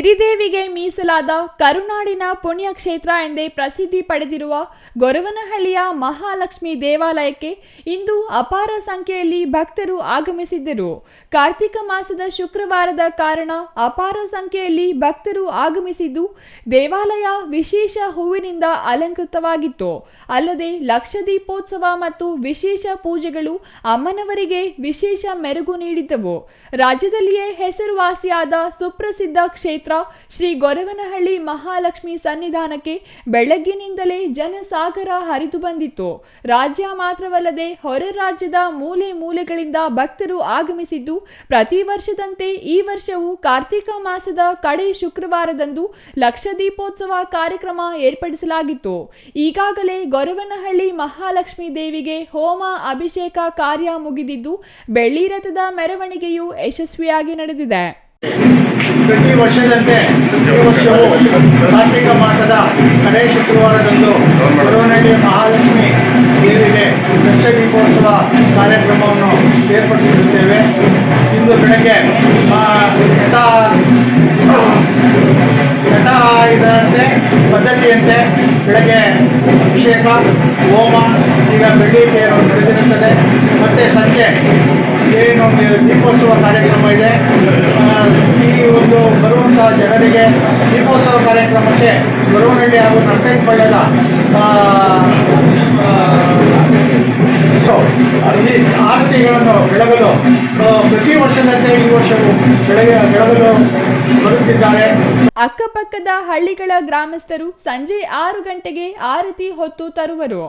ಸಿರಿದೇವಿಗೆ ಮೀಸಲಾದ ಕರುನಾಡಿನ ಪುಣ್ಯಕ್ಷೇತ್ರ ಎಂದೇ ಪ್ರಸಿದ್ಧಿ ಪಡೆದಿರುವ ಗೊರವನಹಳ್ಳಿಯ ಮಹಾಲಕ್ಷ್ಮಿ ದೇವಾಲಯಕ್ಕೆ ಇಂದು ಅಪಾರ ಸಂಖ್ಯೆಯಲ್ಲಿ ಭಕ್ತರು ಆಗಮಿಸಿದ್ದರು. ಕಾರ್ತಿಕ ಮಾಸದ ಶುಕ್ರವಾರದ ಕಾರಣ ಅಪಾರ ಸಂಖ್ಯೆಯಲ್ಲಿ ಭಕ್ತರು ಆಗಮಿಸಿದ್ದು ದೇವಾಲಯ ವಿಶೇಷ ಹೂವಿನಿಂದ ಅಲಂಕೃತವಾಗಿತ್ತು. ಅಲ್ಲದೆ ಲಕ್ಷ ದೀಪೋತ್ಸವ ಮತ್ತು ವಿಶೇಷ ಪೂಜೆಗಳು ಅಮ್ಮನವರಿಗೆ ವಿಶೇಷ ಮೆರುಗು ನೀಡಿದ್ದವು. ರಾಜ್ಯದಲ್ಲಿಯೇ ಹೆಸರುವಾಸಿಯಾದ ಸುಪ್ರಸಿದ್ಧ ಕ್ಷೇತ್ರ ಶ್ರೀ ಗೊರವನಹಳ್ಳಿ ಮಹಾಲಕ್ಷ್ಮಿ ಸನ್ನಿಧಾನಕ್ಕೆ ಬೆಳಗ್ಗಿನಿಂದಲೇ ಜನಸಾಗರ ಹರಿದು ಬಂದಿತ್ತು. ರಾಜ್ಯ ಮಾತ್ರವಲ್ಲದೆ ಹೊರ ರಾಜ್ಯದ ಮೂಲೆ ಮೂಲೆಗಳಿಂದ ಭಕ್ತರು ಆಗಮಿಸಿದ್ದು ಪ್ರತಿ ವರ್ಷದಂತೆ ಈ ವರ್ಷವೂ ಕಾರ್ತಿಕ ಮಾಸದ ಕಡೆ ಶುಕ್ರವಾರದಂದು ಲಕ್ಷ ದೀಪೋತ್ಸವ ಕಾರ್ಯಕ್ರಮ ಏರ್ಪಡಿಸಲಾಗಿತ್ತು. ಈಗಾಗಲೇ ಗೊರವನಹಳ್ಳಿ ಮಹಾಲಕ್ಷ್ಮಿ ದೇವಿಗೆ ಹೋಮ ಅಭಿಷೇಕ ಕಾರ್ಯ ಮುಗಿದಿದ್ದು ಬೆಳ್ಳಿ ರಥದ ಮೆರವಣಿಗೆಯು ಯಶಸ್ವಿಯಾಗಿ ನಡೆದಿದೆ. ಪ್ರತಿ ವರ್ಷದಂತೆ ಈ ವರ್ಷವೂ ಕಾರ್ತಿಕ ಮಾಸದ ಕಡೆ ಶುಕ್ರವಾರದಂದು ಗೊರವನಹಳ್ಳಿ ಮಹಾಲಕ್ಷ್ಮಿ ದೇವಿಗೆ ಲಕ್ಷ ದೀಪೋತ್ಸವ ಕಾರ್ಯಕ್ರಮವನ್ನು ಏರ್ಪಡಿಸಿರುತ್ತೇವೆ. ಇಂದು ಬೆಳಗ್ಗೆ ಇದರಂತೆ ಪದ್ಧತಿಯಂತೆ ಬೆಳಗ್ಗೆ ಅಭಿಷೇಕ ಹೋಮ ಈಗ ಬೆಳ್ಳಿ ತೇರು ನಡೆದಿರುತ್ತದೆ. ಮತ್ತು ಸಂಜೆ ಏನು ದೀಪೋತ್ಸವ ಕಾರ್ಯಕ್ರಮ ಇದೆ. ಈ ಒಂದು ಬರುವಂತಹ ಜನರಿಗೆ ದೀಪೋತ್ಸವ ಕಾರ್ಯಕ್ರಮಕ್ಕೆ ಗೊರವನಹಳ್ಳಿ ಹಾಗೂ ನರಸನಪಳ್ಳಿಯ ಆರತಿಗಳನ್ನು ಬೆಳಗಲು ಪ್ರತಿ ವರ್ಷದಂತೆ ಈ ವರ್ಷವೂ ಬೆಳಗಲು ಬರುತ್ತಿದ್ದಾರೆ. ಅಕ್ಕಪಕ್ಕದ ಹಳ್ಳಿಗಳ ಗ್ರಾಮಸ್ಥರು ಸಂಜೆ 6 ಗಂಟೆಗೆ ಆರತಿ ಹೊತ್ತು ತರುವರು.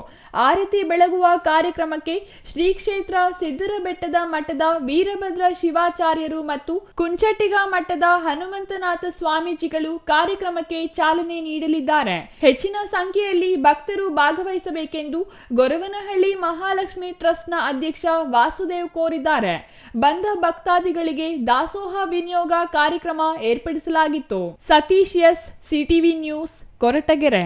ಆರತಿ ಬೆಳಗುವ ಕಾರ್ಯಕ್ರಮಕ್ಕೆ ಶ್ರೀ ಕ್ಷೇತ್ರ ಸಿದ್ದರಬೆಟ್ಟದ ಮಠದ ವೀರಭದ್ರ ಶಿವಾಚಾರ್ಯರು ಮತ್ತು ಕುಂಚಟಿಗ ಮಠದ ಹನುಮಂತನಾಥ ಸ್ವಾಮೀಜಿಗಳು ಕಾರ್ಯಕ್ರಮಕ್ಕೆ ಚಾಲನೆ ನೀಡಲಿದ್ದಾರೆ. ಹೆಚ್ಚಿನ ಸಂಖ್ಯೆಯಲ್ಲಿ ಭಕ್ತರು ಭಾಗವಹಿಸಬೇಕೆಂದು ಗೊರವನಹಳ್ಳಿ ಮಹಾಲಕ್ಷ್ಮಿ ಟ್ರಸ್ಟ್ನ ಅಧ್ಯಕ್ಷ ವಾಸುದೇವ್ ಕೋರಿದ್ದಾರೆ. ಬಂದ ಭಕ್ತಾದಿಗಳಿಗೆ ದಾಸೋಹ ವಿನಿಯೋಗ ಕಾರ್ಯಕ್ರಮ ಏರ್ಪಡಿಸಲಾಗಿತ್ತು. Satish S, CTV news, Koratagere.